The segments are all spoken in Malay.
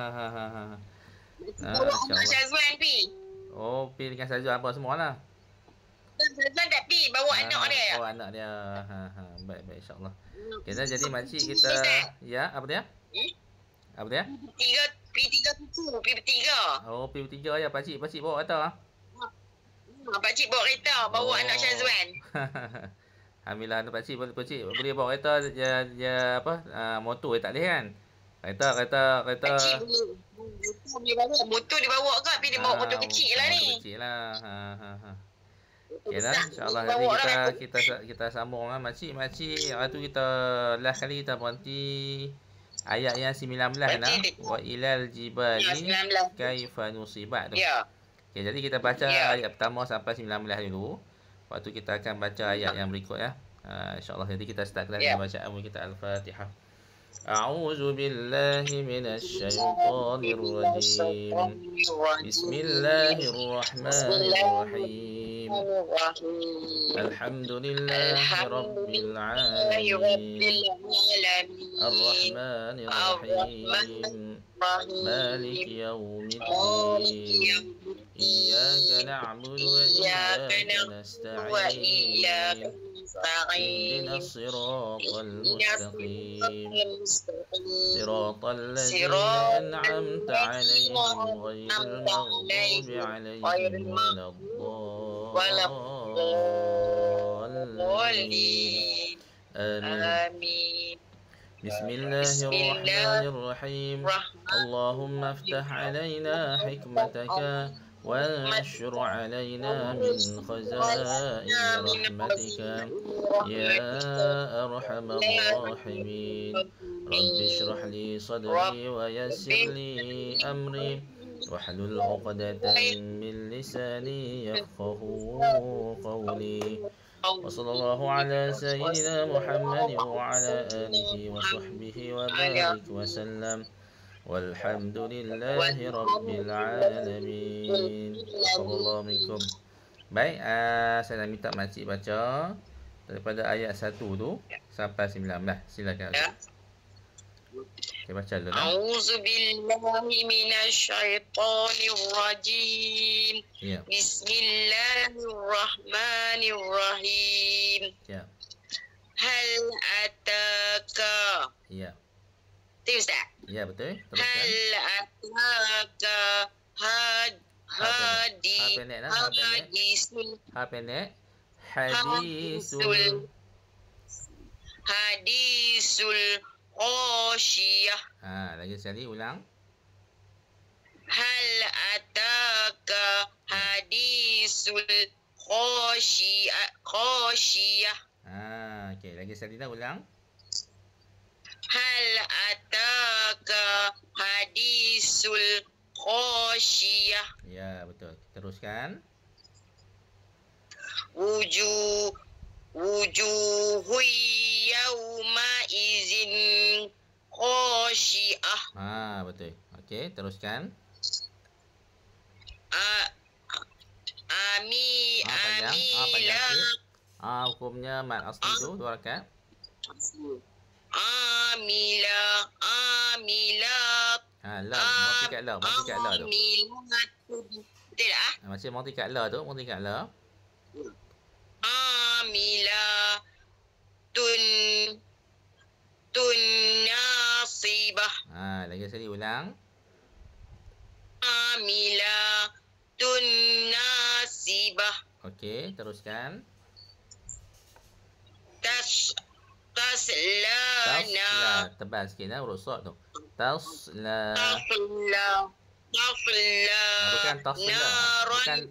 ha, ha, ha. Bawa anak InsyaAllah. Syazwan pi. Oh, pi dengan Syazwan apa semua lah. Syazwan tak pi, bawa anak dia. Oh, anak dia. Ha, ha. Baik, baik, insyaAllah. Kita jadi makcik kita, Ustaz. ya, apa dia? Apa dia? P3 kuku, P3. Oh, P3 ya, pakcik bawa kereta. Pakcik bawa kereta, bawa anak Oh. Syazwan. Alhamdulillah, pakcik boleh bawa kereta, dia apa? Motor dia tak boleh kan? Kereta. Pakcik boleh bawa. Motor dia bawa ke? Tapi dia bawa motor kecil lah ni. Motor kecil lah. Ha, ha, ha. Okay lah, Besar insyaAllah dia nanti bawa lah. kita sambung lah makcik. Hari tu kita last kali kita berhenti ayat yang 19 lah. Wa ilal jibali kaifa nusibat tu. Ya. Okay, jadi kita baca ayat pertama sampai 19 dulu. Lepas tu kita akan baca ayat yang berikut ya. InsyaAllah nanti kita start kelas dengan bacaan kita Al-Fatihah. أعوذ بالله من الشيطان الرجيم بسم الله الرحمن الرحيم الحمد لله رب العالمين الرحمن الرحيم مالك يوم الدين إياك نعبد وإياك نستعين اهدنا الصراط المستقيم صراط الذين أنعمت عليهم غير المغضوب عليهم ولا الضالين آمين بسم الله الرحمن الرحيم اللهم افتح علينا حكمتك وانشر علينا من خزائن رحمتك يا أرحم الراحمين رب اشرح لي صدري ويسر لي أمري واحلل عقدة من لساني يفقه قولي وصلى الله على سيدنا محمد وعلى آله وصحبه وبارك وسلم والحمد لله رب العالمين. Assalamualaikum minkum. Baik, saya nak minta makcik baca daripada ayat 1 tu sampai 19. Silakan. Okay, baca dulu. A'udzu billahi minasyaitonir rajim. Ya. Bismillahirrahmanirrahim. Ya. Hal ataka. Ya. Betul Ustaz? Ya, betul. Teruskan. Hal ataka hadisul Ghasyiyah. Lagi sekali ulang. Hal ataka hadisul Ghasyiyah. Okey, lagi sekali dah ulang. Hal ataka hadisul Ghasyiyah. Ya, betul. Teruskan. Wujuhu yawma izin khashi'ah. Betul. Okey, teruskan. Hukumnya mad asli tu 2 rakaat. Amila. Mati kat la tu. Betul tak? Macam mati kat la tu, Amila tun nasibah. Lagi sekali ulang. Amila tun nasibah. Okey, teruskan. Tasla. Tebal sikit dah huruf sad tu. Tasla. Bukan tasla.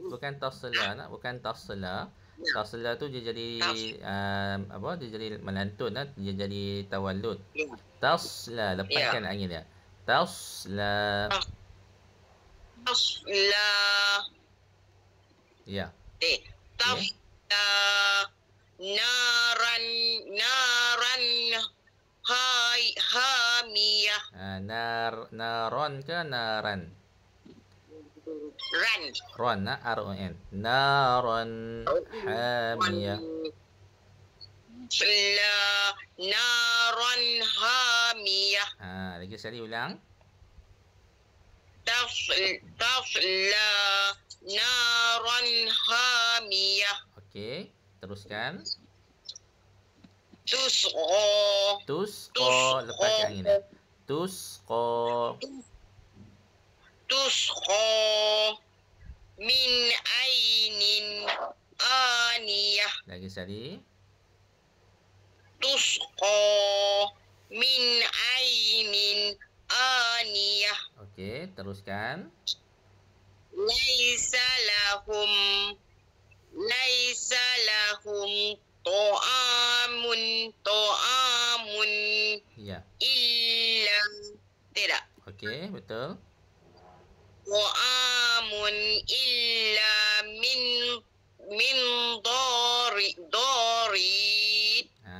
Bukan tasla nak, bukan tasla. Tasla tu dia jadi dia jadi melantun lah, dia jadi tawallud. Tasla, lepaskan angin dia. Tasla. Ya. Tasla naran hamiyah. Naron ke naran? Ron, R-O-N. Naron hamiyah. Naron hamiyah. Lagi sekali ulang. tasla naran hamiyah. Okey, teruskan. Tusqa Tusqa, lepaskan angin dia. Tusqa. Tusqa min ainin aniyah. Lagi sekali. Tusqa min ainin aniyah. Okey, teruskan. Laisa lahum ta'amun Ya. illa. Tidak. Okey, betul. Ta'amun illa min dari.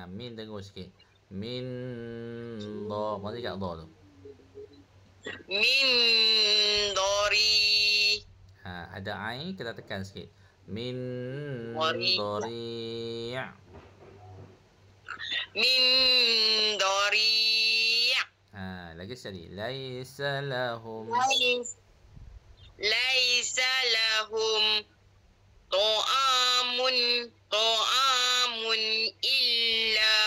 Min dengar sikit. Min dha. Mana dekat dha tu? Min dari. Ada ain, kita tekan sikit. Min Dari. dari. Min dari. Lagi sekali. Laisa lahum. Laisa lahum ta'amun illa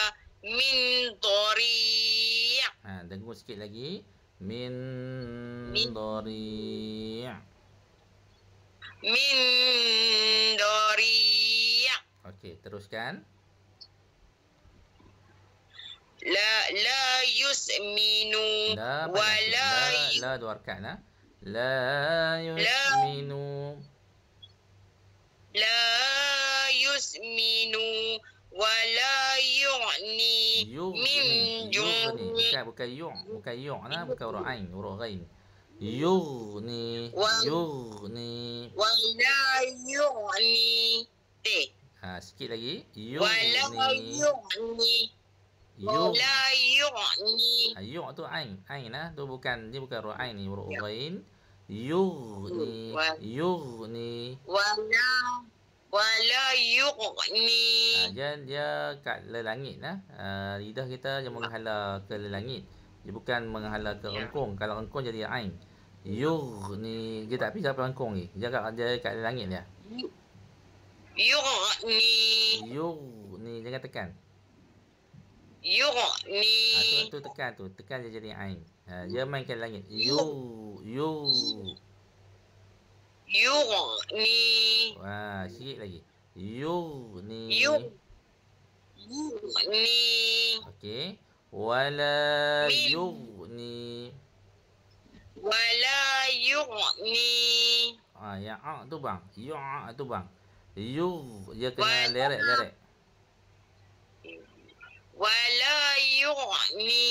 min dari. Dengar sikit lagi. Min dari. Min dari. Okey, teruskan. La yusminu wa la dua rakaat. La yusminu. La yusminu wa la yu'ni min Yughni. Bukan yu'. Bukan yu' lah. Bukan huruf ain. Huruf ghain. Yughni. Yughni. Wa la yu'ni. Sikit lagi. Wa la yu'ni. Wa la yu'ni. Yu' tu ain. Ain lah. Tu bukan. Dia bukan huruf ain ni. Huruf ghain. Yughni. Yughni. Wala yughni. Dia kat lelangit lah. Lidah kita dia menghala ke lelangit. Dia bukan menghala ke engkung. Kalau engkung jadi ain. Yughni. Dia tak pergi sampai engkung ni. Dia kat lelangit dia. Yughni. Jangan tekan. Yughni. Tu tekan tu. Tekan dia jadi ain. Dia main ke langit. Yughni. Sikit lagi. Yughni. Okey. Wala yughni. Yang tu bang. Tu bang. Dia kena lerek. Wala yughni.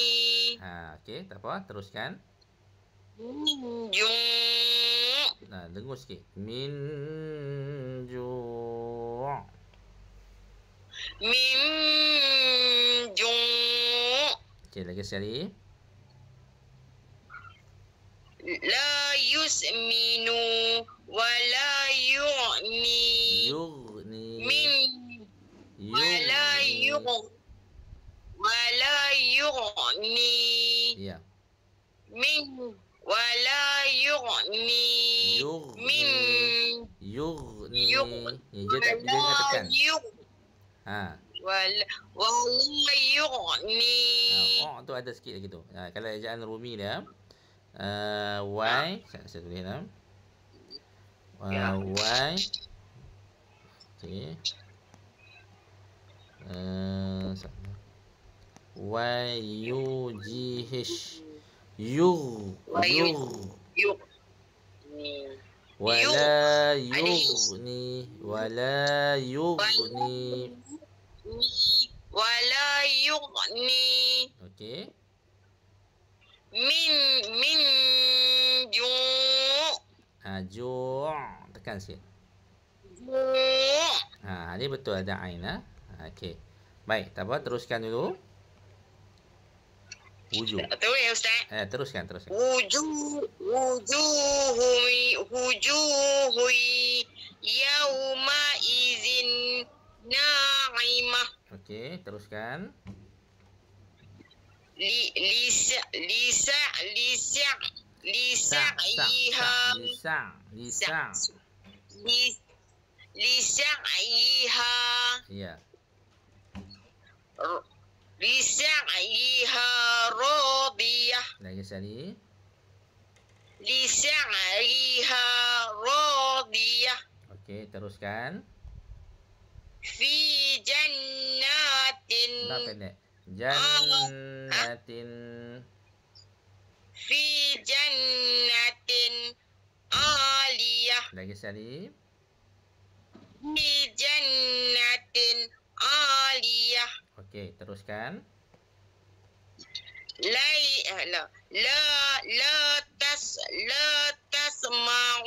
Okey, tak apa. Teruskan. Dengar sikit. Min ju'. Okey, lagi sekali. La yusminu wa la yu'ni. Yughni. Wala yughni. Ya. Wala yughni. Yughni. Dia tak tekan. Wala yughni. Tu ada sikit lagi tu. Kalau ejaan Rumi dia. Y. Saya tulis lah. Y. Okey. Y-U-G-H. Wala yughni. Wala yughni. Okey. Min ju'. Ju'. Tekan sikit. Ni betul ada ain lah. Okey. Baik, tak apa, teruskan dulu. Wujuh. Betul ya Ustaz? Teruskan. Wujuhu yauma izin na'imah. Okey, teruskan. لسعيها لسعيها Ya. لسعيها راضية Lagi sekali. لسعيها راضية Okey, teruskan. في جنات Tak pendek. Jannatin. في جنة عالية Lagi sekali. في جنة عالية Okey, teruskan. لا تسمع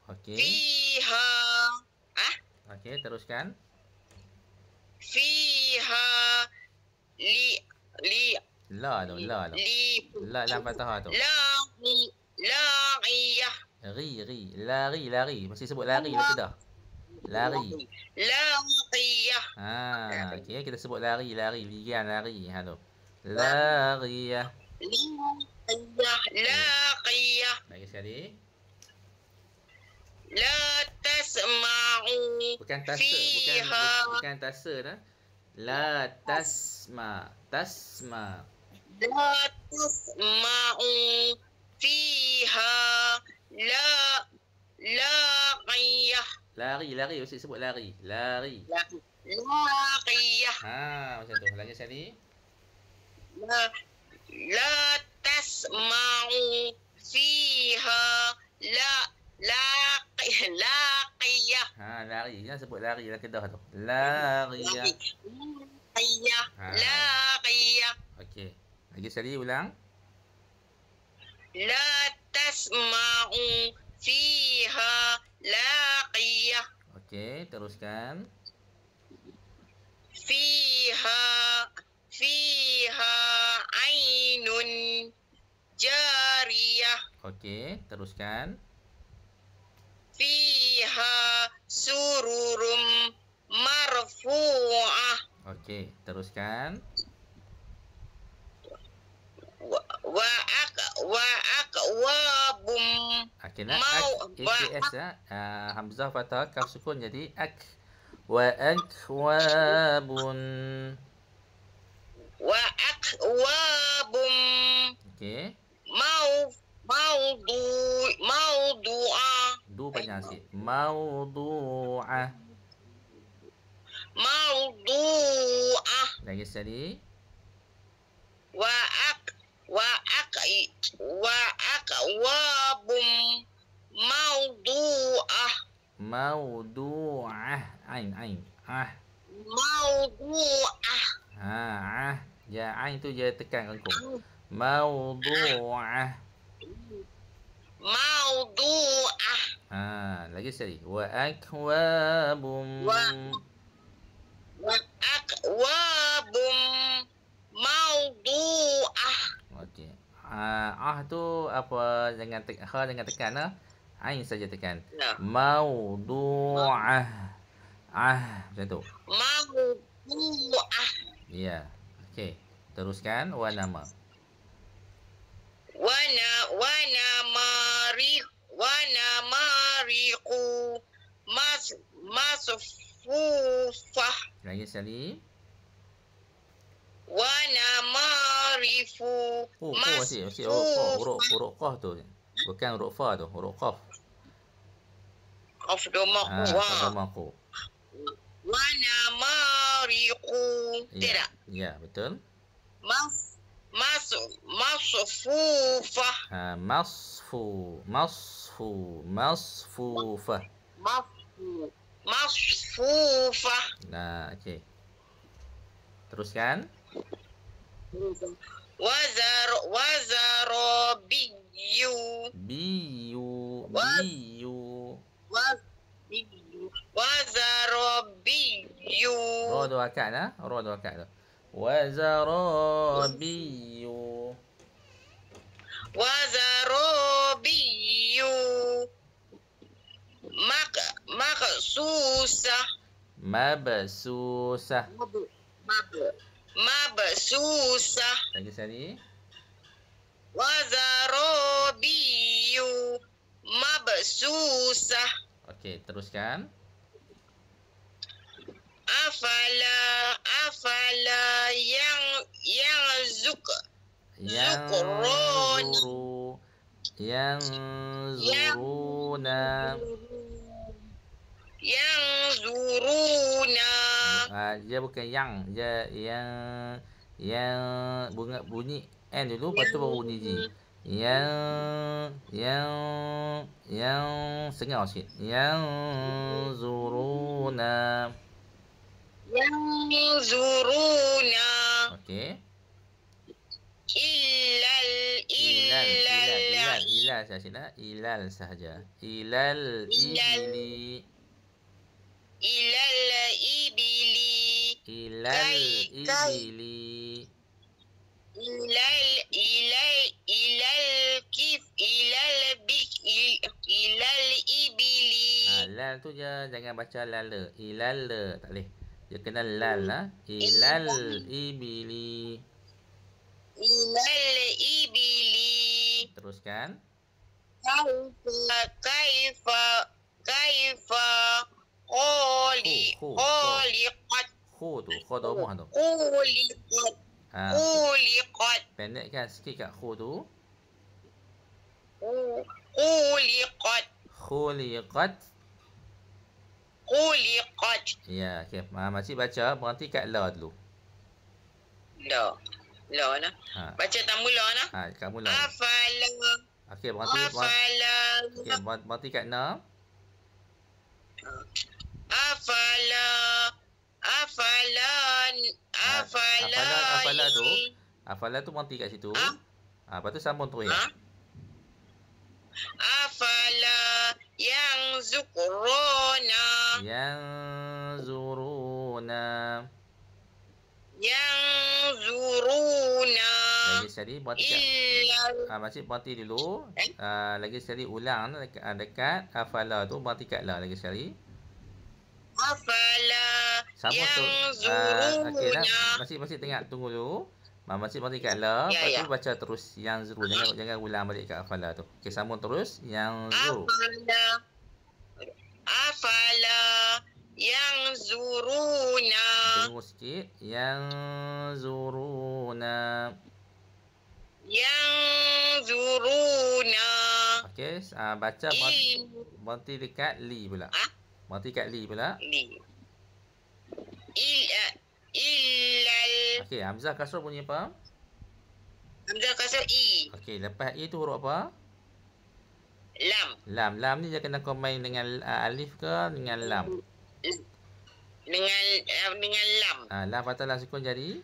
Okey. فيها Okey, teruskan. فيها La tu. La lam fathah tu. لاغية Lari. Masih sebut lari betul dah. Lari. لاغية Okey, kita sebut lari. Lian lari. Ha tu. Lariyah. لاغية Lagi sekali. لا تسمع Bukan tasa, فيها bukan tasa dah. La tasma. Tasma. لا تسمع فيها لاغية Lari. Mesti sebut lari. Lari. لاغية Macam tu. Lagi sekali. لا تسمع فيها لاغية Lari. Jangan sebut lari dalam kedah tu. Lariyah. لاغية Okey. Lagi sekali ulang. لا تسمع فيها لاغية Okey, teruskan. فيها عين جارية Okey, teruskan. فيها سرر مرفوعة Okey, teruskan. وأكواب Akhirnya AKS Hamzah fathah kaf sukun jadi ak. Wa akwabun. وأكواب Okey. موضوعة Du panjang sikit. Mawdu'ah. Lagi sekali. وأكواب موضوعة Mawdu'ah. Ain. موضوعة Ya, ain tu je tekan kangkung. Mawdu'ah. موضوعة Lagi sekali. Wa akwabum. وأكواب موضوعة Okey. Tu apa, jangan tekan lah. Ain saja tekan. Mawdu'ah. Macam tu. موضوعة Ya. Okey. Teruskan. Wa nama. ونمارق مصفوفة Lagi sekali. ونمارق Masih huruf qaf tu. Bukan huruf fa tu, huruf qaf. قف دماغ ونمارق tidak Ya, betul. مصفوفة Masfufah. مصفوفة Okey. Teruskan. وزرابي Biyu. وزرابي Ra dua hakat lah. Wazarabiyu. وزرابي مقصوصة Mabsusah. مبسوسة Lagi sekali. Wazarabiyu mabsusah. Okey, teruskan. Afala yang Yang zukron zuru. Yang yang zuruna. yang zuruna. Dia bukan yang. Dia yang bunyi N dulu, lepas tu baru bunyi G. Yang sengau sikit. Yang zuruna. Yang zuruna. Okey. Ilal sahaja. Ilal sahaja. Ilal ibili. Ilal ibili. Ilal ibili. Ilal ibili. Lal tu je, jangan baca lala. Ilal tak boleh. Dia kena lal lah. Ilal ibili. Ilal ibili. Teruskan. Kaifa Kholiqat. Khu tu, khu domah tu. Khuliqat. Pendekkan sikit kat khu tu. Khuliqat. Khuliqat. Ya, okey. Makcik baca, berhenti kat la dulu. La nah. Baca tamula nah. Kat mula. Afala. Okey, berhenti. Okey, berhenti kat na. Afala tu berhenti kat situ. Lepas tu sambung terus ya. Afala yang zukrona. Yang zuruna. Lagi sekali berhenti kat makcik berhenti dulu. Lagi sekali ulang dekat afala tu, berhenti kat la lagi sekali. Afala Sambung tu. Okey dah. Makcik tengok tunggu dulu. Makcik berhenti kat la, lepas tu baca terus yang zuru. Jangan ulang balik kat afala tu. Okey, sambung terus yang zuru. Afala yang zuruna. Tunggu sikit. Yang zuruna. Okey, baca berhenti dekat li pula. Berhenti kat li pula. Illal. Okey, hamzah kasrah bunyi apa? Hamzah kasrah i. Okey, lepas i tu huruf apa? Lam. Lam ni dia kena combine dengan alif ke dengan lam? Dengan lam. Lam patah lam sukun jadi?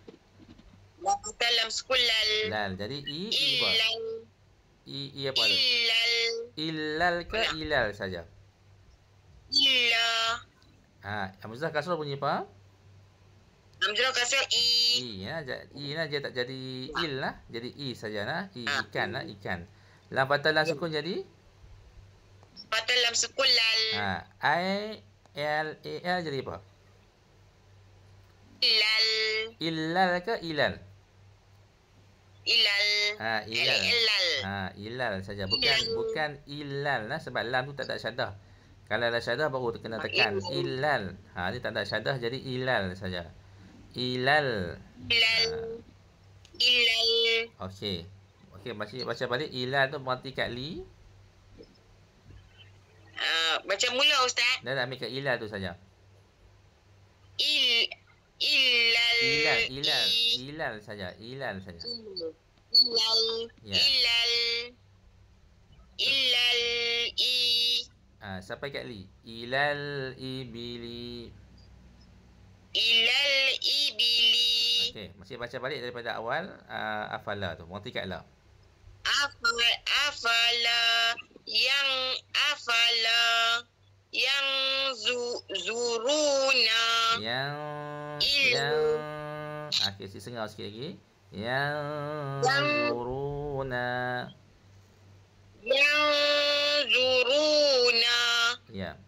Lam patah lam sukun lal. Jadi i apa? I apa tu? Illal ke ilal saja? Illa. Hamzah kasrah bunyi apa? Hamzah kasrah i. I lah dia tak jadi il lah. Jadi i saja lah. Ikan lah, ikan. Lam patah lam sukun jadi? Patah lam sukun lal. I-L-A-L jadi apa? Ilal. Illal ke ilal? Ilal. Ilal saja. Bukan ilal lah, sebab lam tu tak ada syadah. Kalau ada syadah baru kena tekan. Ilal. Ni tak ada syadah jadi ilal saja. Ilal. Okey, baca balik. Ilal tu berhenti kat li. Baca mula ustaz. Dah ambil kat ilal tu saja. Ilal saja. Ilal. Sampai kat li. Ilal ibili. Okey, masih baca balik daripada awal. Afala tu, berhenti kat la. Afala yang zuruna. Okey, sengau sikit lagi. Yang zuruna. Ya.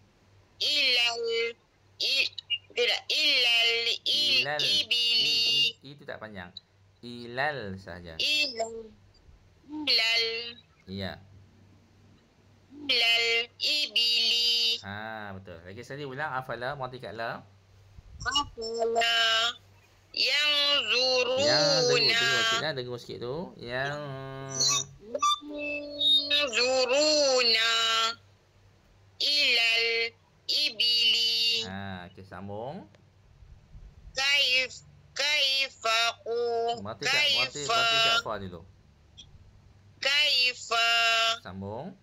Ilal ibili. Itu tak panjang. Ilal saja. ilal Ya. ibili. Betul. Lagi sekali ulang afala mati kat la. Afala yang Yang zuruna. dengar sikit lah, dengar sikit tu. Yang Zuruna ilal ibili. okey, sambung. Kaifaku. Mati kat fa dulu. Kaifa Sambung.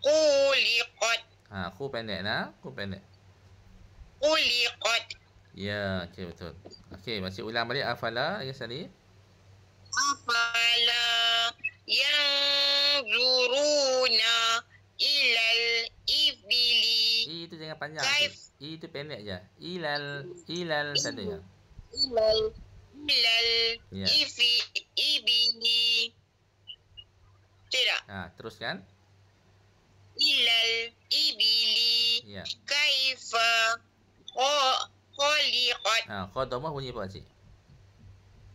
kuliqat. Ku pendek nah, ku pendek. Kuliqat. Ya, okey betul. Okey, masih ulang balik afala lagi sekali. Afala yang zuruna ilal ibili. I itu jangan panjang. I itu pendek je. Ilal satu je. Ilal Ya. ibili. Tidak. Teruskan. Ilal ibili. Ya. Kaifa khuliqat. Qadamah bunyi apa cik?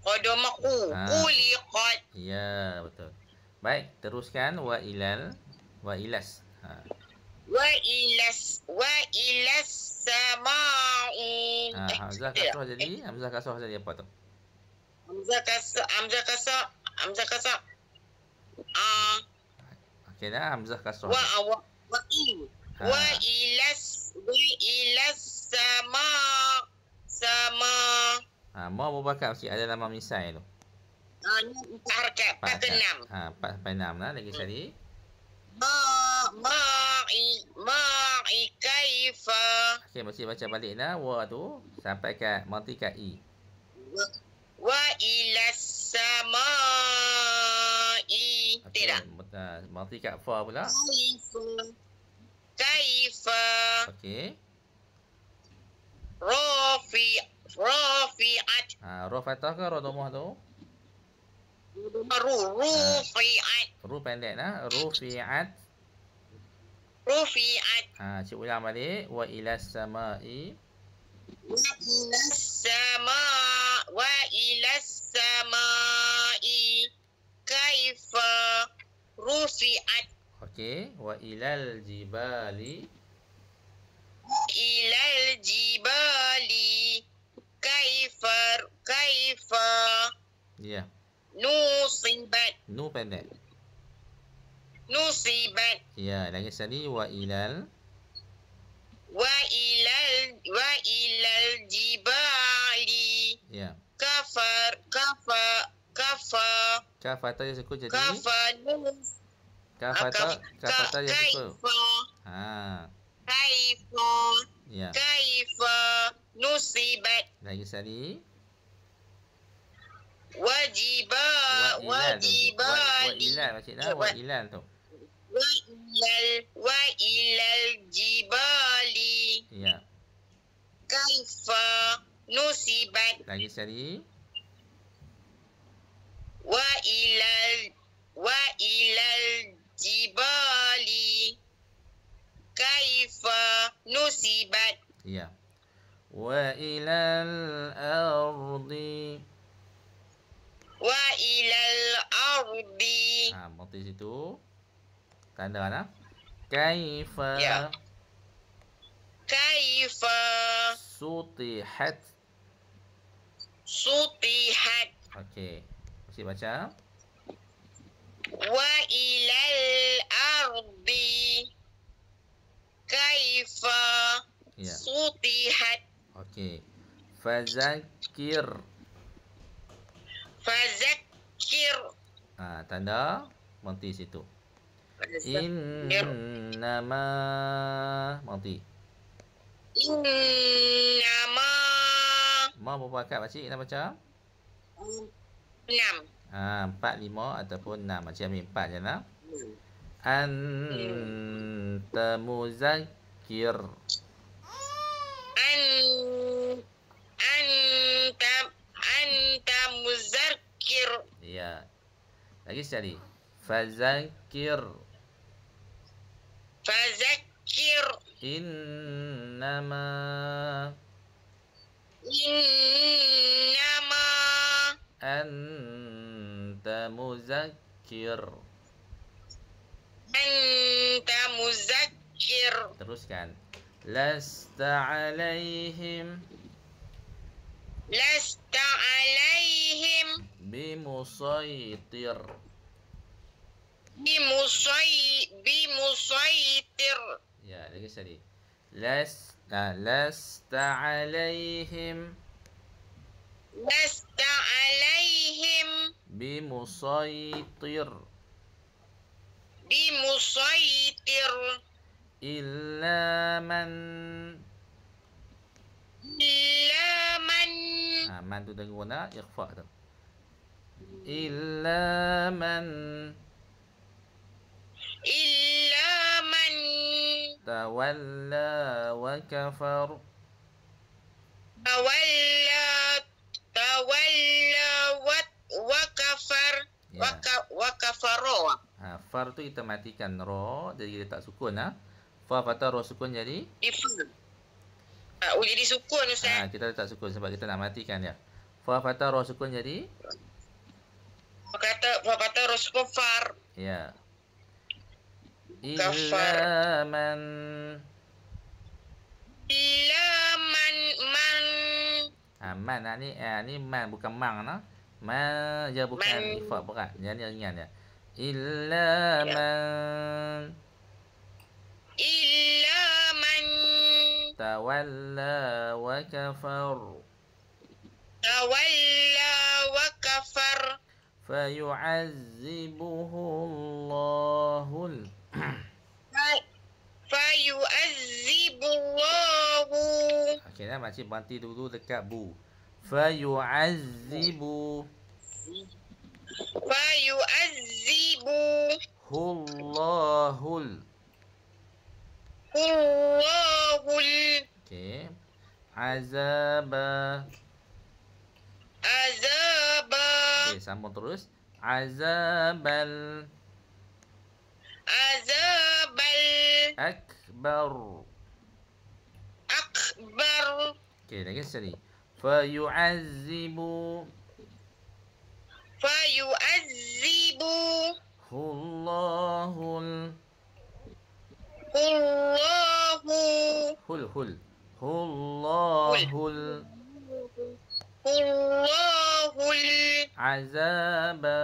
Qadamaku khuliqat. Ya, betul. Baik, teruskan wa ilas. Wa ilas samai. Hamzah kasrah jadi apa tu? Hamzah kasrah. Okey dah, hamzah kasrah. Wa ilas sama. Ma berbakat mesti ada nama misai tu. Ni harakat 4 ke 6. 4 sampai 6 lah lagi sekali. Ma'i kaifa. Okey, mesti baca balik dah wa tu sampai kat mati kat i. Wa ilas samai. Tidak. Mati kat fa pula. Kaifa. Okey. Rafi'at. Ra fathah ke ra dhammah tu? Rufi'at. Ru pendek dah. Rufi'at. Cik ulang balik. Wa ilas samai. Wa ilas samai. Kaifa rufi'at. Okey. Wa ilal jibali. Kaifa Ya. nusibat. Nu pendek. Nusibat. Ya, lagi sekali wa ilal. Wa ilal jibali. Ya. Kafa Kafata dia sukun jadi. Kafata dia sukun. Ya. Kaifa nusibat. Lagi sekali. Wa ilal Makcik dah. Wa ilal tu. Wa ilal jibali. Ya. Kaifa nusibat. Lagi sekali. Wa ilal jibali. Kaifa nusibat. Ya. Wa ilal ardi. Wa ilal ardi. Mati situ. Tanda lah. Kaifa. Ya. Kaifa sutihat. Okey. Mesti baca. Wa ilal ardi. Kaifa sutihat. Okey. Fazakir. Tanda mati situ. Innama mati. Innama. Ma berapa akad makcik nak baca? 6. 4, 5 ataupun 6. Makcik ambil 4 je lah. Anta muzakkir. Anta muzakkir. Ya. Lagi sekali. Fazakir. Innama. Anta muzakkir. Anta muzakkir. Teruskan. Lasta alaihim Lasta alaihim bimusaitir. bimusaitir. Ya, lagi sekali. Lasta alaihim Lasta alaihim bimusaitir. bimusaitir. Illa man. Illa man. Man tu dengan guna ikhfa tu. Illa man Illa man tawalla wa kafar. Tawalla wa kafar. Ya. Wa kafaro. Far tu kita matikan ra, jadi dia tak sukun Fa fathah ra sukun jadi Jadi sukun Ustaz. kita letak sukun sebab kita nak matikan dia. Fa fathah ra sukun jadi Fa fathah ra sukun far. ya. Kafar. Illa man. Illa man. Man ni man bukan mang Ma je bukan ifat berat. Jadi ringan dia. Illa man Illa man tawalla wa kafar. Tawalla wa kafar. Fayu'azzibuhu Allahul Fayu'azzibullahu. Okey makcik berhenti dulu dekat bu. Fayu'azzibu Allahul. Okey. Azaba. Okey, sambung terus. Azabal akbar. Okey, lagi sekali. Fayu'azzibu Allahul Allahul azaba.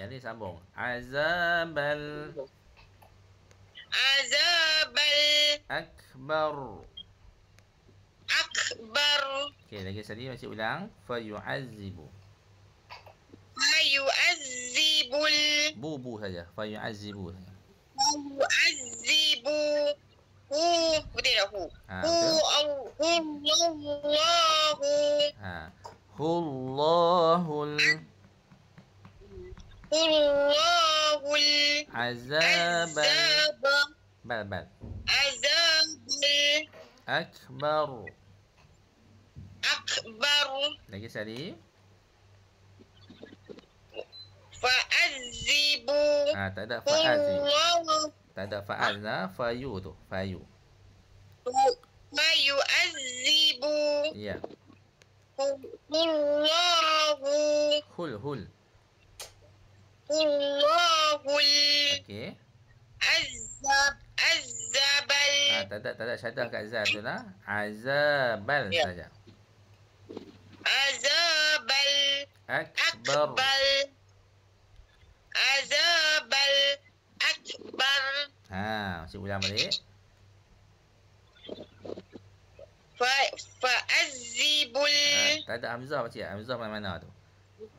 Yang ni sambung. Azabal akbar. Okey, lagi sekali macam ulang. Fayu'azzibu. Bu saja. Fayu'azzibu saja. Betul tak hu? Allahul azabal bal akbar. Lagi sekali. Fa'azzibu. Tak ada fa'azzi. Tak ada fa'az fayu tu. Fayu. Fayu'azzibu. Ya. Hul. Allahul. Okey. Azzabal. Tak ada syadah kat zal tu Azabal saja. Azabal Akbar. Azabal akbar. Masih ulang balik. Fa'azzibul. Tak ada hamzah macam hamzah mana tu.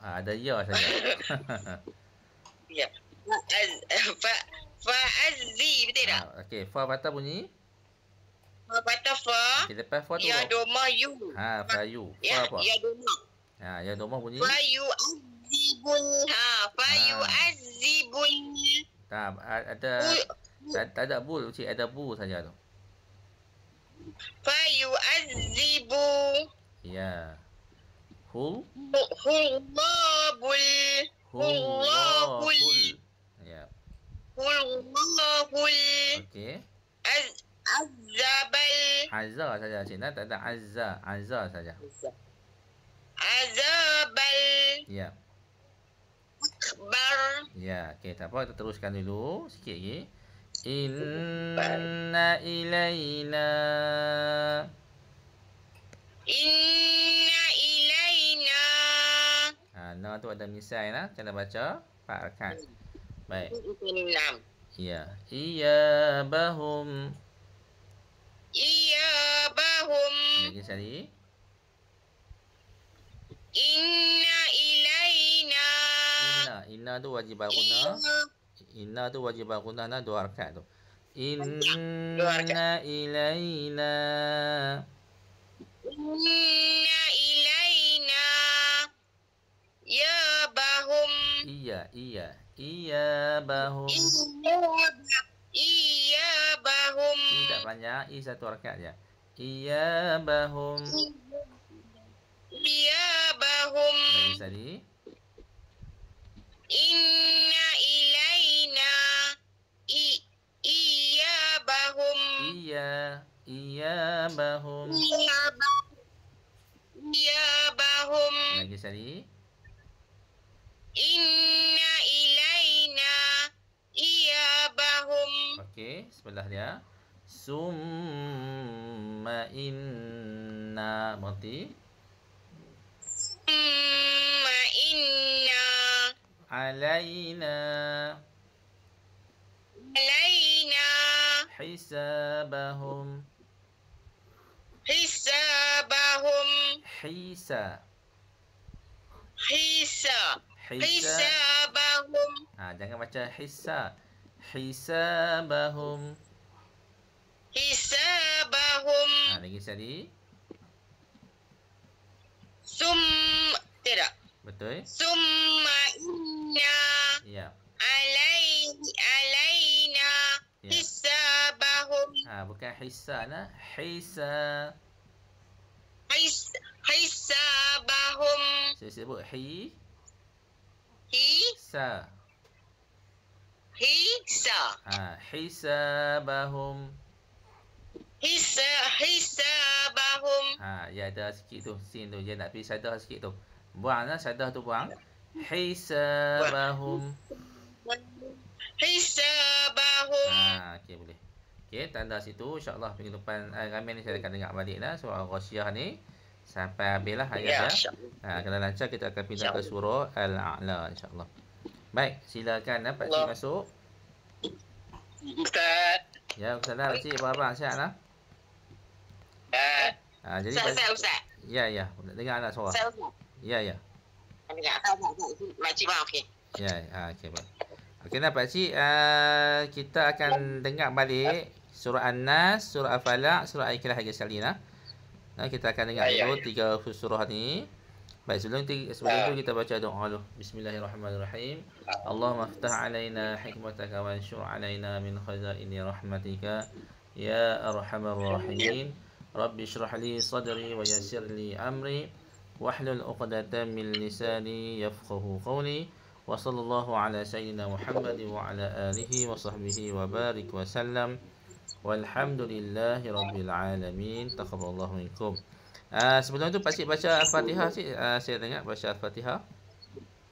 Ada ya saja. Ya. Fa'azzi betul tak? Okey, fa patah bunyi. Fa patah fa. Okey, lepas fa tu. Ya doma yu. Fayu. Ya, Fa apa? ya doma. Ya doma bunyi. Fayu'azzibul. Fayu'azzibul. Tak ada bul, cik ada bu saja tu. Fayu'azzibu. Ya. Hullabul. Ya. Hullabul. Okey. Azzabal. Azza saja cik. Tak ada azza. Azza saja. azabal Ya. akbar. Ya, okey, tak apa, kita teruskan dulu sikit lagi. Inna ilaina. Inna ilaina. Na tu ada misai lah. Cara baca 4 rakaat. Baik. 6. Ya. Iyabahum. Iyabahum. Lagi sekali. Inna ilaina. Inna tu wajib al-guna. Inna tu wajib al-guna na 2 rakaat tu. Inna ilaina. Inna ilaina. Iyabahum. Iyabahum. Iyabahum. Tidak panjang, satu rakaat je. Iyabahum. Iyabahum. Lagi sekali. Inna ilaina. Iyabahum. Iyabahum. Iyabahum. Lagi sekali. Inna ilaina. Iyabahum. Okey, sebelah dia. Summa inna. Berarti. Summa inna. Alaina. Alaina. Hisabahum. Hisabahum. Hisa. Hisabahum. Jangan baca hisa. Hisabahum. Hisabahum. Lagi sekali. Tidak. Betul? Summa inna. Ya. Alaina. Ya. Hisabahum. Bukan hisa lah. Hisa. Hisabahum. Saya sebut Hisa. Hisabahum. Hisabahum. Ya ada sikit tu. Sin tu. Dia nak pergi sadah sikit tu. Buang lah. Sadah tu buang. Hisabahum. Hisabahum. Okey, boleh. Okey, tanda situ. InsyaAllah minggu depan ramai ni saya akan dengar balik lah surah Ghasyiyah ni. Sampai habis lah ayat dia. Kalau lancar kita akan pindah ke surah Al-A'la insyaAllah. Baik, silakan Pak Cik masuk. Ustaz. Ya, Ustaz dah. Pak Cik apa-apa? Sihat lah? Jadi Ustaz. Ya. Dengar tak suara? Ya. Dengar. Makcik faham, okey. Ya, okey, baik. Okey dah Pak Cik, kita akan dengar balik surah An-Nas, surah Al-Falaq, surah Al-Ikhlas lagi sekali lah. Kita akan dengar dulu 3 surah ni. Baik, sebelum tu kita baca doa dulu. Bismillahirrahmanirrahim. Allahumma aftah alaina hikmataka wa anshur alaina min khazaini rahmatika ya arhamar rahimin. Rabbi shrah li sadri wa yassir li amri wahlul 'uqdatam min lisani yafqahu qawli. Wa sallallahu ala sayyidina Muhammad wa ala alihi wa sahbihi wa barik wa sallam. Walhamdulillahi rabbil alamin. Taqabbalallahu minkum. Sebelum tu Pak Cik baca Al-Fatihah Cik. Saya dengar baca Al-Fatihah.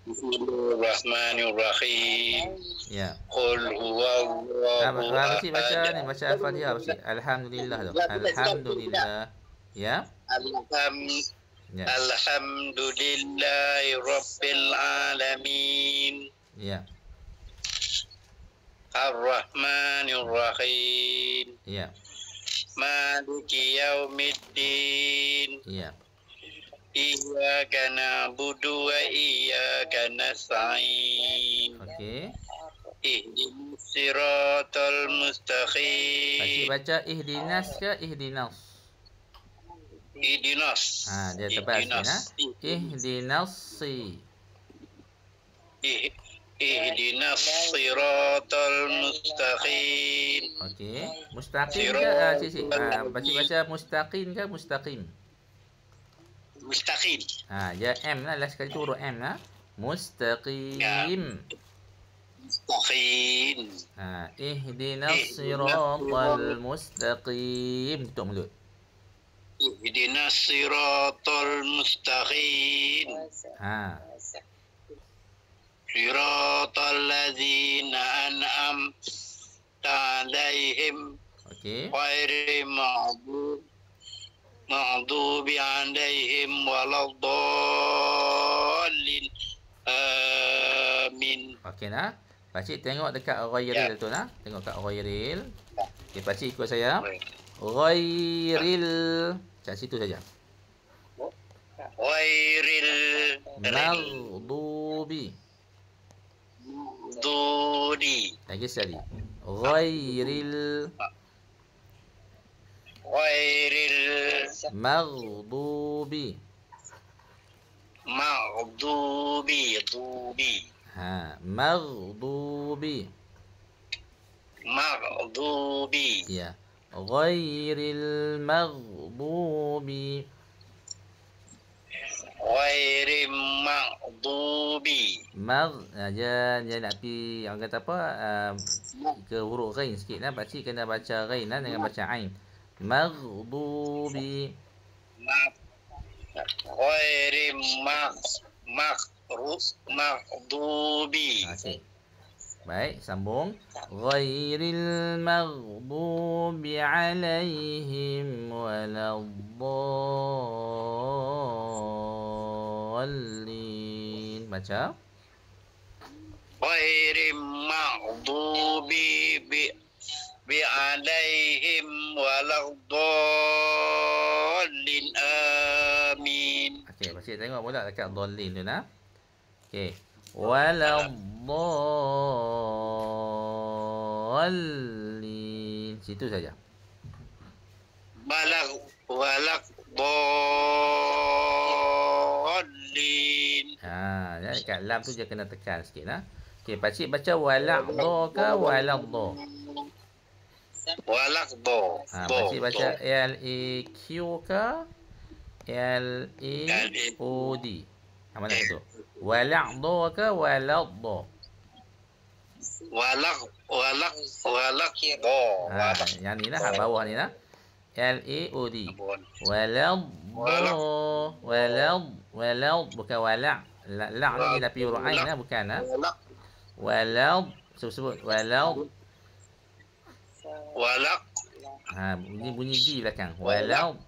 Bismillahirrahmanirrahim. Ya. Qul huwallahu Pak Cik baca ni, baca Al-Fatihah Pak Cik. Alhamdulillah tu. Alhamdulillah. Ya. Alhamdulillahi rabbil alamin. Ya. Ar-Rahmanir-Rahim. Ya. Maliki yaumiddin. Ya. Iyyaka na'budu wa iyyaka nasta'in. Okey. Ihdinas siratal mustaqim. Pak Cik baca ihdinas ke ihdinas? Ihdinas. Dia tebal sikit Ihdinas. Ihdinas siratal mustaqim. Okey. Mustaqim ke Cik? Pak Cik baca mustaqim ke mustaqim? Mustaqim. Ya M lah. Last sekali tu huruf M lah. Mustaqim. Mustaqim. Ihdinas siratal mustaqim. Tutup mulut. ihdinas siratal mustaqim. Siratal ladzina an'amta alaihim. Okey. Ghairil maghdubi alaihim waladdallin. Amin. Okey nah. Pakcik tengok dekat ghairil tu nah. Tengok kat ghairil. Okey, pakcik ikut saya. Ghairil. Kat situ saja. Ghairil maghdubi. Dudi. Lagi sekali. Ghairil maghdubi. Dubi. Maghdubi. Ya. Ghairil maghdubi. Ghairil maghdubi. Dia nak pergi, orang kata apa, ke huruf ghain sikit lah. Pakcik kena baca ghain lah dengan baca ain. Maghdubi. Ghairil maghdubi. Okey. Baik, sambung. Ghairil maghdubi alaihim waladdallin. Baca. Ghairil maghdubi bi alaihim waladdallin. Amin. Okey, pakcik tengok pula dekat dhallin tu nah. Okey. Waladdallin. Situ saja. Waladdallin. Jadi kat lam tu je kena tekan sikit lah. Okey, pakcik baca waladdo ke waladdo? Waladdo. Pakcik baca L-A-Q ke L-A-O-D? Mana satu? Waladdo ke waladdo? Waladdo. Yang ni lah, hak bawah ni lah. L-A-O-D. Walad. Bukan walad. La ni dia pi huruf ain lah, bukan lah. Walad. Sebut walad. Bunyi D belakang. Walad.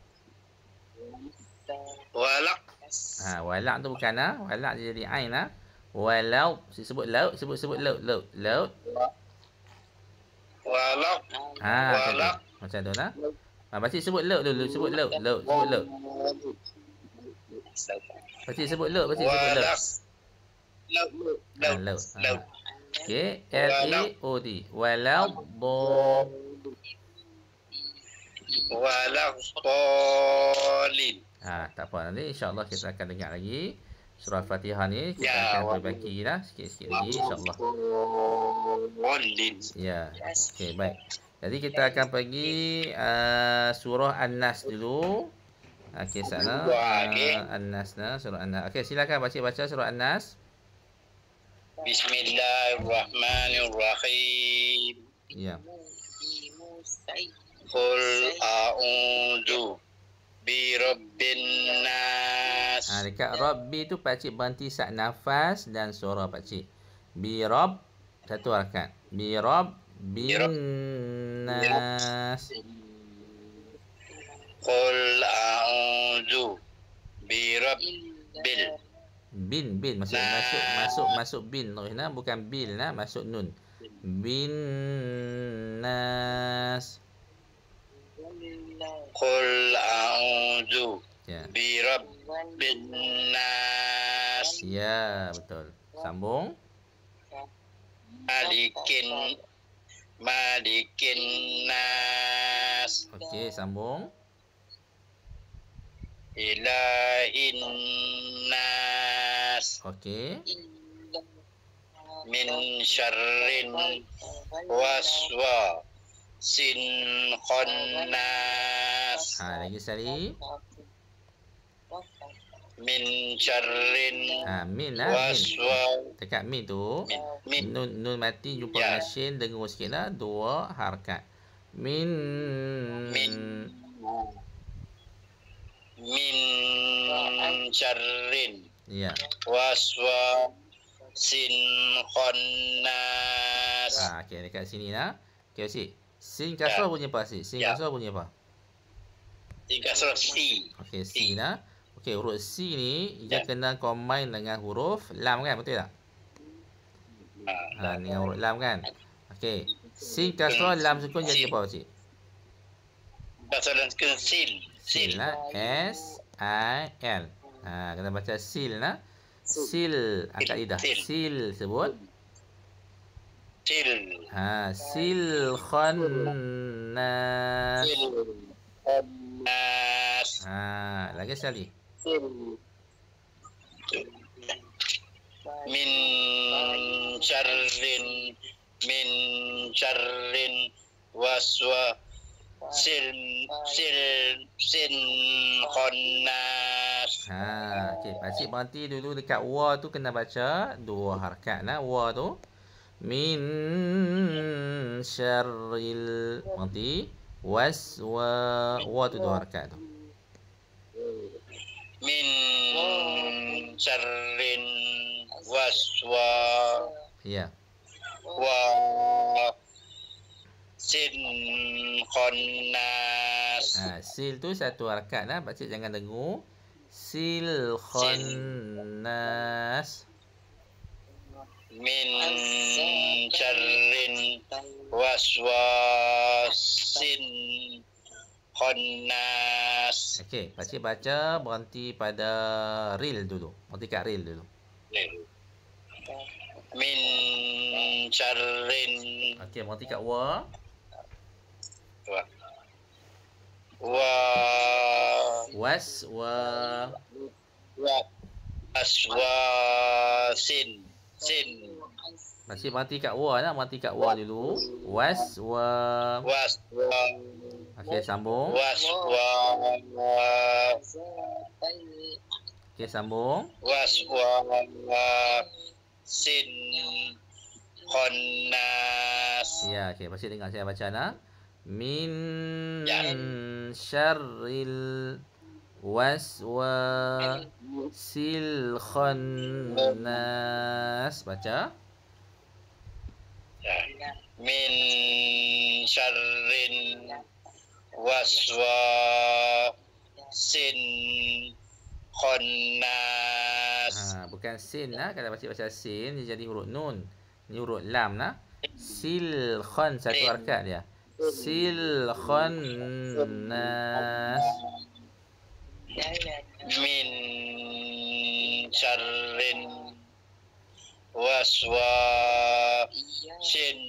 Walad tu bukan lah. Walad dia jadi ain lah. Walad. Sebut laut. Sebut laut. Laut. Macam tu lah. Pakcik sebut laut dulu. Sebut laut. Pakcik sebut laut. Laut. Okey. L-A-O-D. Waladdallin. Tak apa, nanti insya-Allah kita akan dengar lagi surah Al-Fatihah ni. Kita akan perbaiki lah sikit-sikit lagi insya-Allah. Ya. Okey, baik. Jadi kita akan pergi surah An-Nas dulu. Okey, sana. An-Nas nah, surah An-Nas. Okey, silakan pakcik baca surah An-Nas. Bismillahirrahmanirrahim. Ya. Qul a'udzu bi rabbin nas. Dekat Rabbi tu pakcik berhenti sak nafas dan suara pakcik. Bi Rabb satu harakat. Bi Rabbin nas. Qul a'udzu bi rabbil. Bin masuk bin terus nah, bukan bil nah, masuk nun. Bin nas. Qul a'udzu bi rabbin nas. Ya, betul. Sambung. Malikin nas. Okey, sambung. Ilahin nas. Okey. Min syarrin waswasin khannas. Lagi sekali. Min syarrin min lah. Min. Dekat min tu. Nun mati jumpa dengan shin, dengung sikit lah. Dua harakat. Min. min syarrin Ya. waswasin khannas. Okey, dekat sini lah. Okey, Cik. Sin kasrah bunyi apa, Cik? Sin kasrah bunyi apa? Sin kasrah si. Okey, sin lah. Okey, huruf C ni dia kena combine dengan huruf lam kan, betul tak? Dengan huruf lam kan. Okey. Sin kasrah lam sukun jadi apa, Cik? Kasrah lam sukun sil. Sil lah. S-I-L. Kena baca sil lah. Sil angkat lidah. Sil sebut. Sil. Sil khannas. Khannas. Lagi sekali. Min syarrin waswasin khannas. Okey, pakcik berhenti dulu dekat wa tu kena baca dua harakat lah wa tu. Min syarril, berhenti. Wa tu dua harakat tu. Min syarrin Ya. sin khannas. Sil tu satu harakat lah. Pakcik jangan dengur. Sil khannas. Min syarrin waswasin khannas. Okey, pakcik baca berhenti pada ril dulu. Berhenti kat ril dulu. Min syarrin. Okey, berhenti kat wa. Waswasin. Pakcik berhenti kat wa lah. Berhenti kat wa dulu. Okey, sambung. Okey, sambung. Sin khannas. Ya, okey. Pakcik dengar saya baca lah. Min syarril waswasil khannas. Baca. Min syarrin waswasin khannas. Bukan sin lah. Kalau pakcik baca sin, dia jadi huruf nun. Ni huruf lam lah. Sil khan, satu harakat dia. Sil khannas. Min syarrin waswasin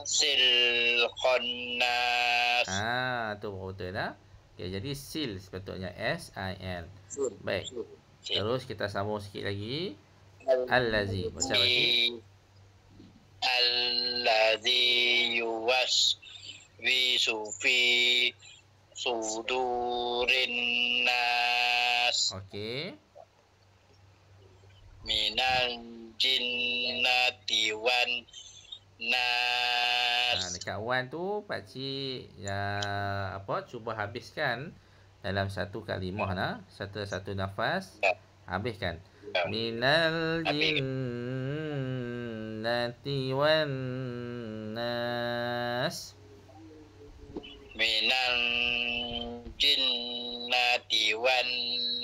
sil khannas. Tu betul lah. Okay, jadi sil sepatutnya S-I-L. Baik. Terus kita sambung sikit lagi. Allazi. Baca lagi. Allazi yuwaswisu fi sudurin nas. Okey. Minal jinnati wan nas. Dekat wan tu pakcik cuba habiskan dalam satu kalimah lah. Satu nafas. Habiskan. Minal jinnati wan nas. Minal jinnati wan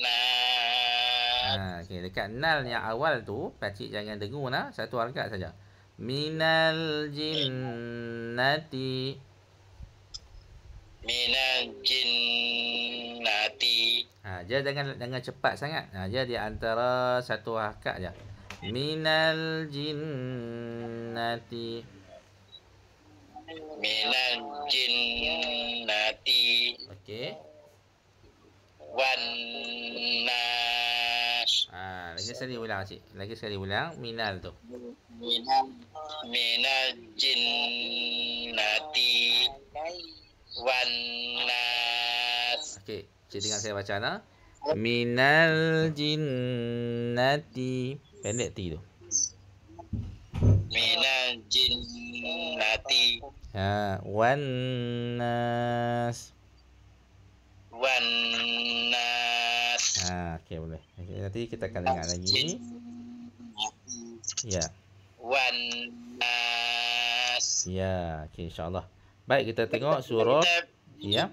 nas. Okay, dekat nal yang awal tu pakcik jangan dengur lah. Satu harakat saja. Minal jinnati. Minal jinnati. Dia jangan cepat sangat. Dia di antara satu harakat je. Minal jinnati. Minal jinnati. Okey. Wan nas. Lagi sekali ulang, cik. Lagi sekali ulang. Minal tu. Minal jinnati. Wan nas. Okey. Cik dengar saya baca lah. Minal jinnati. Pendek T tu. Minal jinnati. Wan nas. wan nas. Okey, boleh. Nanti kita akan dengar lagi. Ya. Wan nas. Ya, okey, insya-Allah. Baik, kita tengok surah. Ya.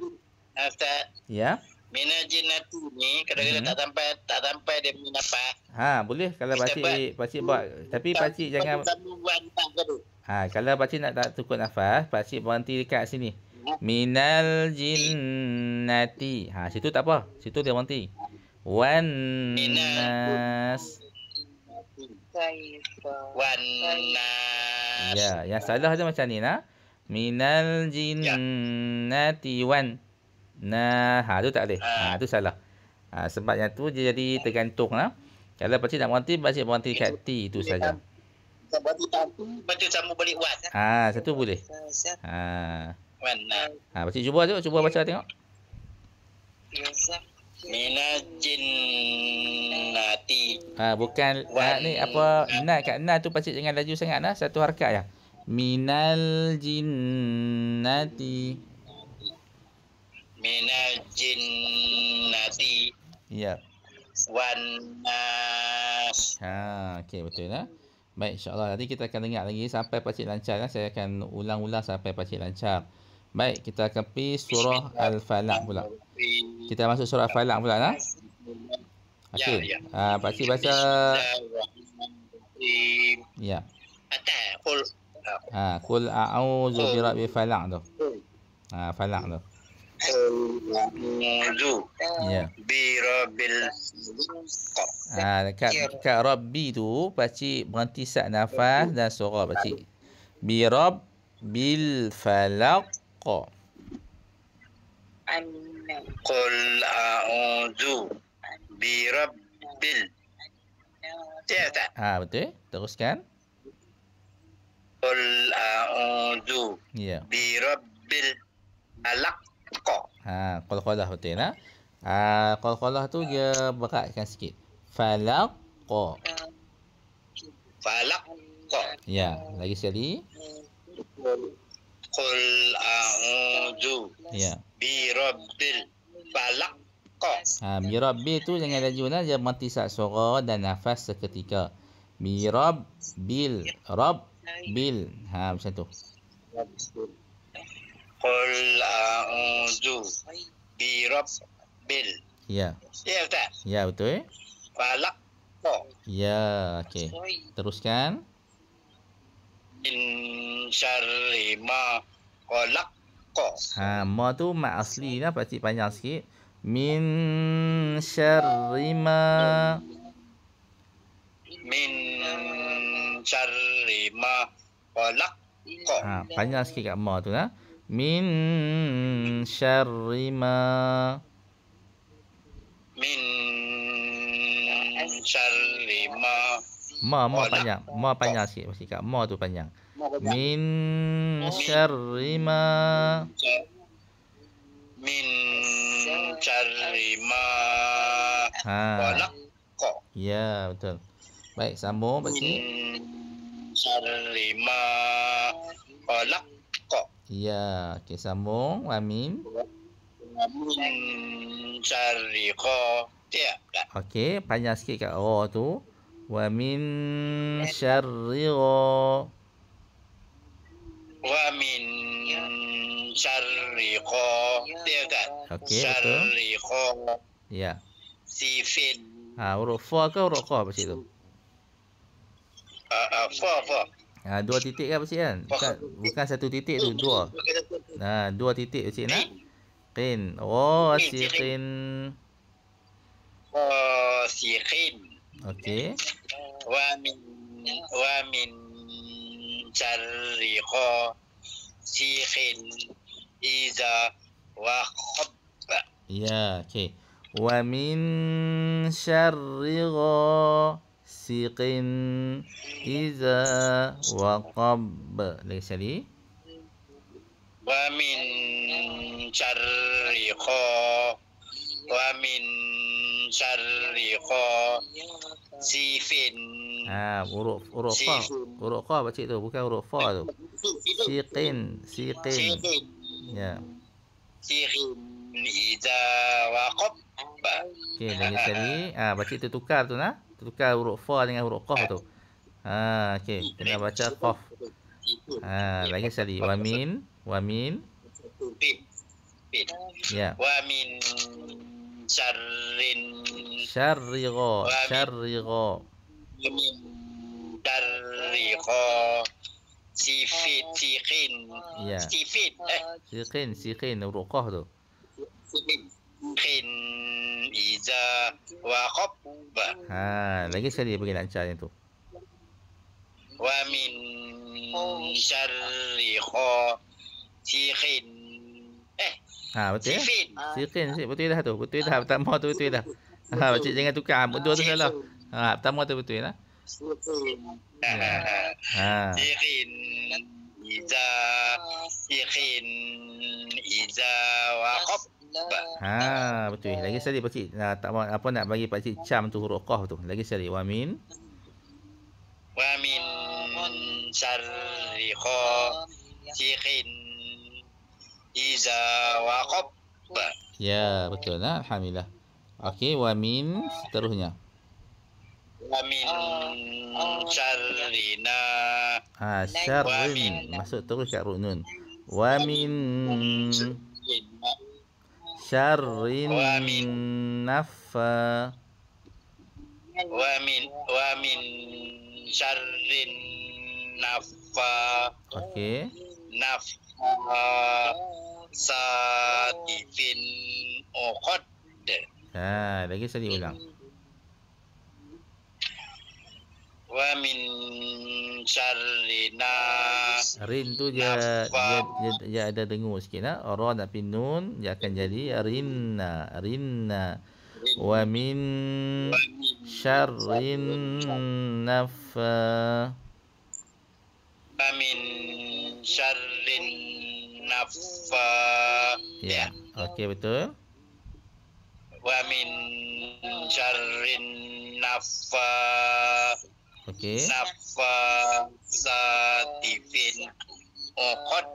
Ustaz, Ya. minal jinnati ni kadang-kadang tak sampai dia punya nafas. Boleh kalau Kita pakcik buat, tapi pakcik jangan kalau pakcik nak tak tukar nafas, pakcik berhenti dekat sini. Minal jinnati. Situ tak apa. Situ dia berhenti. Wan nas. Wan nas. Ya, yang salah dia macam ni nah. Minal jinnati wan. Tu tak boleh. Tu salah. Sebab yang tu dia jadi tergantung lah. Kalau pakcik nak berhenti dekat T tu saja. Baca sambung balik wan. Satu boleh. Wan nas. Pakcik cuba baca tengok. Minal jinnati. Bukan ni apa na kat na tu pakcik jangan laju sangat nah, satu harakat je. Minal jinnati. Minal jinnati. Ya. Wan nas. Okey, betul lah. Baik, insya-Allah nanti kita akan dengar lagi sampai pakcik lancar lah. Saya akan ulang-ulang sampai pakcik lancar. Baik, kita akan pergi surah Al-Falaq pula. Kita masuk surah Al-Falaq pula nah. Okey. Pakcik baca. Ya. Qul a'udzu birabbil falaq tu. Falaq tu. Ya. Birabbil dekat Rabbi tu pakcik berhenti sat nafas dan suara pakcik. Birabbil falaq. Qul a'udzu birabbil. Betul. Teruskan. Qul a'udzu birabbil falaq. Qalqalah betul lah. Qalqalah tu dia beratkan sikit. Falaq. Ya, lagi sekali. Qul a'udzu birabbil falaq. Birabbil tu jangan laju lah, dia mati sat suara dan nafas seketika. Birabbil, rabbil. Macam tu. Qul a'udzu birabbil. Ya. Ya Ustaz. Ya, betul. Falaq. Ya, okey. Teruskan. Min syarri ma khalaq. Ma tu mat asli lah, pakcik panjang sikit. Min syarri ma. Min syarri ma khalaq. Panjang sikit kat ma tu lah. Min syarri ma. Min syarri ma. Ma panjang. Ma panjang sikit. Pakcik kat ma tu panjang. Min syarri ma. Min syarri ma. Ya, betul. Baik, sambung pakcik. Min syarri ma. Ya, okey, sambung. Amin. Min syarri kha. Okey, panjang sikit kat ra tu. Wa min syarri gha. Wa min syarri kha. Okey, betul. Syarri kha. Ya. Sifin. Huruf fa ke huruf kha pakcik tu? Fa. Dua titik kan pakcik kan? Bukan satu titik tu, dua. Dua titik pakcik nak. Qin. Siqin. Siqin. Okey. Wa min syarri siqin iza waqab. Ya, okey. Wa min syarri siqin iza waqab. Lagi sekali. Wa min syarri sifin. Huruf fa. Huruf fa pakcik tu, bukan huruf fa tu. Siqin. Ya. Siqin iza waqab. Okey, lagi sekali. Baca tertukar tu nah. Tertukar huruf fa dengan huruf qaf tu. Okey, kena baca qaf. Lagi sekali. Wa min ya. Wa min syarrin Syarri gha. min darriqa siqin Ya. Siqin huruf qaf tu. siqin iza waqab. Lagi sekali bagi lancar yang tu. Wa min syarri siqin Betul ya? Siqin, betul dah tu. Betul dah. Pertama tu betul dah. Pakcik jangan tukar. Dua tu salah. Pertama tu betul lah. siqin iza waqab. Betul. Lagi sekali pakcik tak mau apa nak bagi pakcik cam tu huruf qaf tu. Lagi sekali. Wa min syarri siqin iza waqab. Ya, betul lah. Alhamdulillah. Okey, wa min seterusnya. Wa min syarrina. Syarrin. Masuk terus kat huruf nun. Wa min syarrin naffa. Wa min syarrin naffa. Okey. Naffa satifin uqad. Lagi sekali ulang. Wa min syarrina. Rin tu dia ada dengur sikit lah. Ra nak pin nun, dia akan jadi rinna. Wa min syarrin naffa. Wa min syarrin naffa. Ya. Okey, betul. Wa min syarrin naffa. Okey. Naffa satifin uqad.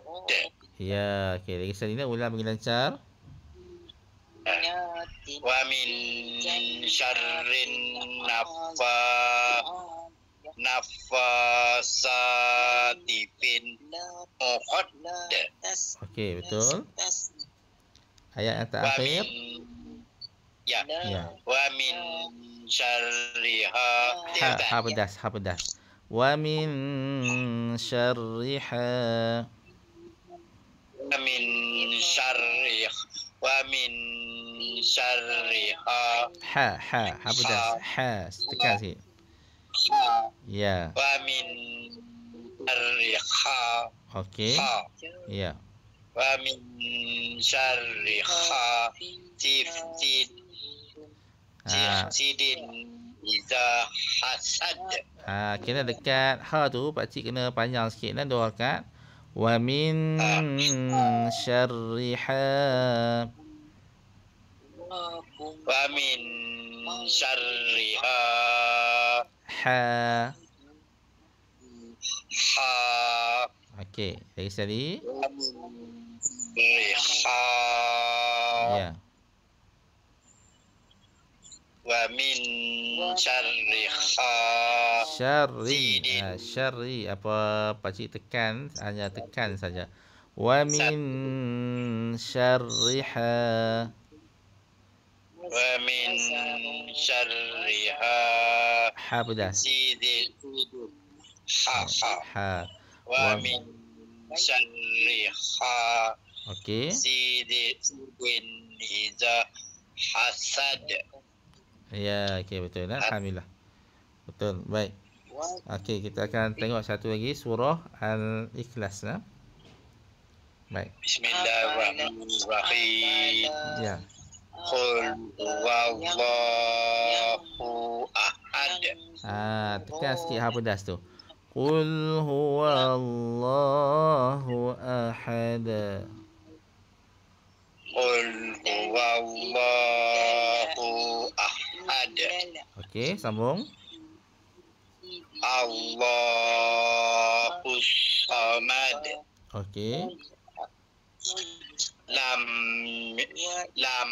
Ya, okey. Lagi sekali nak ulang bagi lancar. Wa min syarrin nafasatifin uqad. Okey, betul. Ayat yang terakhir. Ya. Wa min syarriha. Ha pedas. Wa min syarriha. Wa min syarriha. Ha pedas. Tekan sikit. Ya. Wa min syarriha. Okey. Ya. Wa min syarriha sidin iza hasad. Kena dekat ha tu pakcik kena panjang sikit lah, 2 rakaat. Wa min syarriha. Wa min syarriha. Ha. Okey, lagi sekali. Riha. Ya. Wa min syarriha. Syarri apa pakcik tekan, hanya tekan saja. Wa min syarriha. Wa min syarriha. Ha pedas. Ha. Wa min syarriha. Okey. Sidin iza hasad. Ya, okey, betul lah. Alhamdulillah. Betul. Baik. Okey, kita akan tengok satu lagi surah Al-Ikhlas lah. Baik. Bismillahirrahmanirrahim. Ya. Qul huwallahu ahad. Tekan sikit ha pedas tu. Qul huwallahu ahad. Qul huwallahu ahad. Okey, sambung. Allahus samad. Okey. lam lam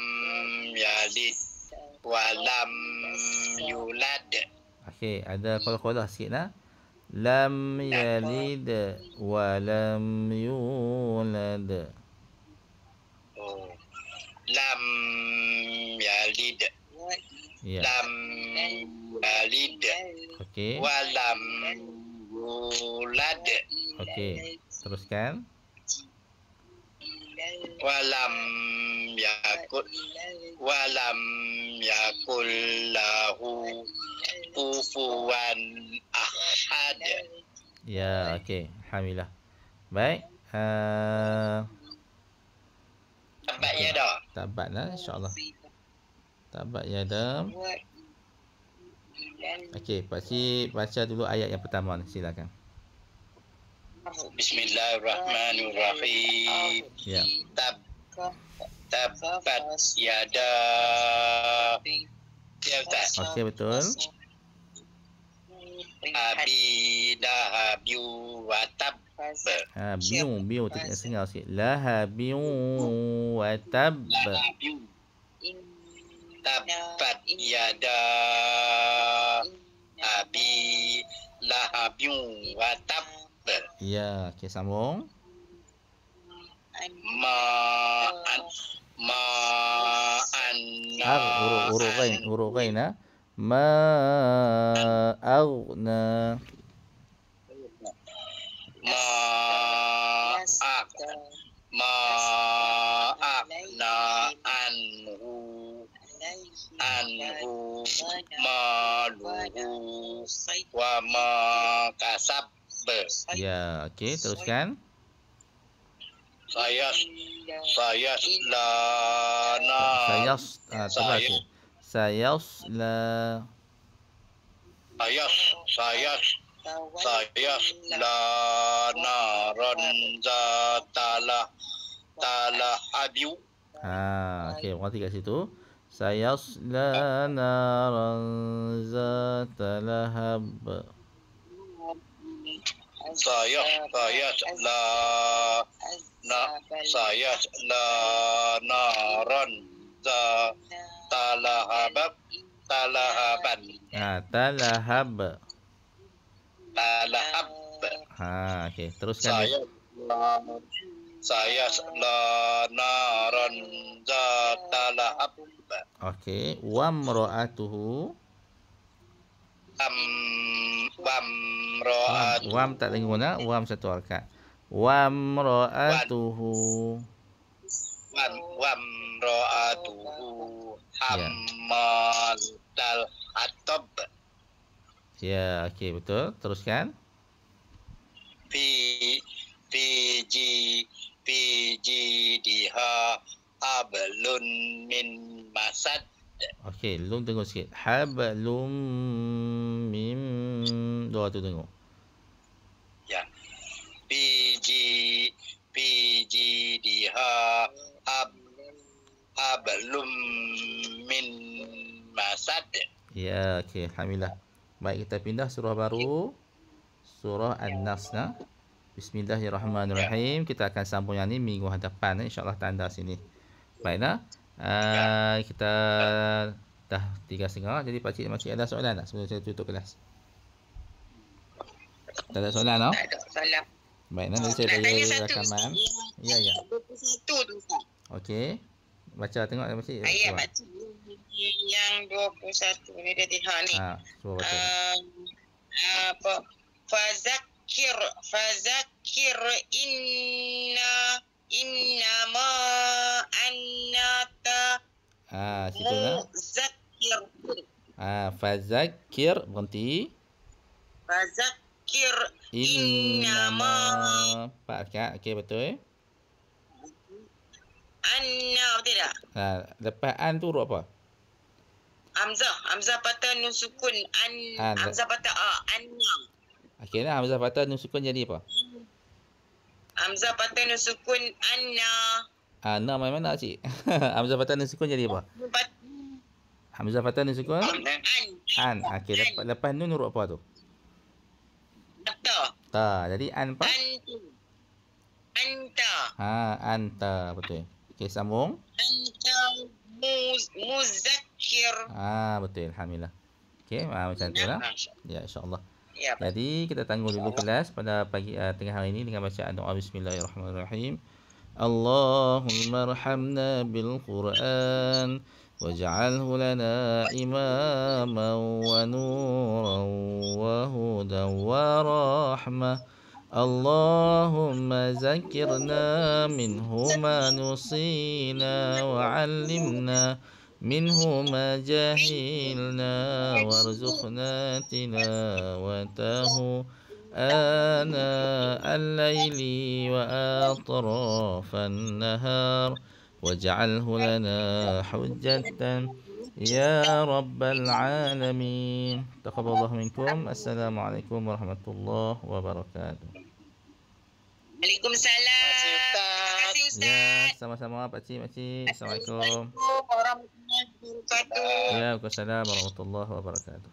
yalid wa lam yulad. Okey, ada qalqalah sikit lah. Lam yalid wa lam yulad. Oh. Lam yalid. Ya. Lam yalid Okey. wa lam yulad. Okey. Teruskan. Walam yakul lahu kufuwan ahad. Ya, okey. Alhamdulillah. Baik. Tabat ya dah. Tabat lah insya-Allah. Tabat ya dah. Okey, Pakcik baca dulu ayat yang pertama ni, silakan. Bismillahirrahmanirrahim. Ya. Tabat yada. Ya Ustaz. Okey, betul. Abi lahabiu wa tab. Biu tak sengal sikit. Lahabiu wa tab. Tabat yada abi lahabiu wa tab. Ya, okey, sambung. Huruf ghain ha. Ma aghna. Ma aghna anhu maluhu wa ma kasab. Ya, okey, teruskan. Saya naron zatalah abiu. Okey, berhenti kat situ. Sayasla naran zata lahab. Sayasla naron zata talahaban. Talahab. Talahab. Okey, teruskan. Sayasla naron zata lahab. Okey, wamra'atuhu. Wam tak dengar guna, wam satu harakat. Wamra'atuhu. Wamra'atuhu hammalatal hatab. Ya, okey, betul. Teruskan. Diha hablun min masad. Okey, lum tengok sikit. Hablum mim. Dua tu tengok. Ya. Diha hablum min masad. Ya, okey, alhamdulillah. Baik, kita pindah surah baru. Surah An-Nas. Bismillahirrahmanirrahim. Kita akan sambung yang ni minggu hadapan, insya-Allah tanda sini. Baiklah. Kita dah 3.30. Jadi pakcik masih ada soalan tak sebelum saya tutup kelas? Tak ada soalan tak? Tak ada soalan. Baik, nanti saya bagi rakaman. Ya. 21 tu Ustaz. Okey. Baca tengok pakcik. Ayat baca yang 21 ni dia tengok ni. Cuba baca. Apa? Fazakir innama annata Situ lah. Zakir. Fazakir berhenti. Fazakir innama Pak Kak, okey betul. Anna betul tak? Lepas an tu huruf apa? Hamzah patah nun sukun Hamzah patah anna. Okey lah, Hamzah patah nun sukun jadi apa? Hamzah patah nun sukun anna. Anna main mana cik? Hamzah patah nun sukun jadi apa? Hamzah patah nun sukun? An. Okey, lepas nun huruf apa tu? Ta. Jadi an apa? Anta. Anta betul. Okey, sambung. Antal muzakkir. Betul, alhamdulillah. Okey, macam tu lah. Ya, insya-Allah. Ya. Jadi kita tangguh dulu kelas pada pagi tengah hari ini dengan bacaan doa bismillahirrahmanirrahim. Allahumma arhamna bil Quran waj'alhu lana imaman wa nuran wa hudan wa rahmah. Allahumma zakkirna minhu ma nusina wa 'allimna منه ما جهلنا وارزقنا تلاوته آناء الليل وأطراف النهار واجعله لنا حجة يا رب العالمين. تقبل الله منكم. السلام عليكم ورحمة الله وبركاته. Waalaikumsalam. Terima kasih Ustaz. Ya, sama-sama Pakcik, Makcik. Assalamualaikum. Assalamualaikum warahmatullahi wabarakatuh. Ya, waalaikumsalam warahmatullahi wabarakatuh.